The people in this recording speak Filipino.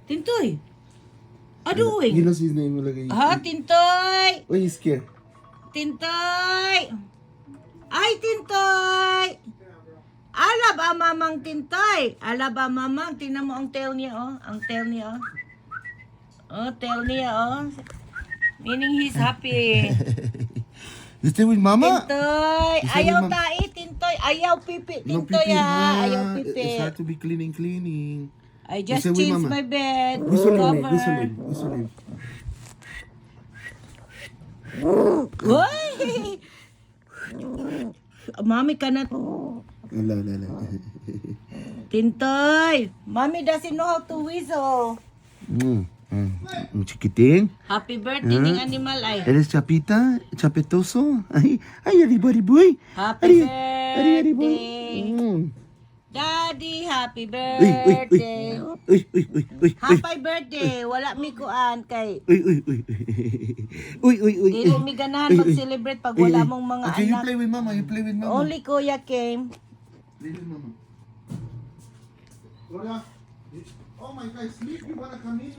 Tintoy. Aduin. He knows his name lagi. Ha, Tintoy. Why you scared? Tintoy. Ay, Tintoy. Ala ba mamang Tintoy? Ala ba mamang? Tingnan mo ang tail niya, oh. Ang tail niya, oh. Oh, tail niya, oh. Meaning he's happy. You stay with mama? Tintoy. You stay Ayaw with mama? tai, Tintoy. Ayaw pipi, No Tintoy, pipi, ha. ha? Ayaw It's pipi. hard to be cleaning. I just You stay with changed mama? my bed. Gusto mo, Cover. gusto mo. Uy! Mommy cannot. Ala. Tintoy, mommy doesn't know how to whistle. Chiquitín. Happy birthday ning animal ay. ¿Eres chapita? ¿Chapetoso? Ay, ariboy. Happy Ariboy. birthday. Daddy, happy birthday. Uy. Happy birthday. Wala mi kuan kay. Uy. Dili mi ganahan mag-celebrate pag wala mong mga Okay, you anak. play with mama. Only Kuya came. Play with mama. Gloria. Oh my God, sleep. You wanna come in?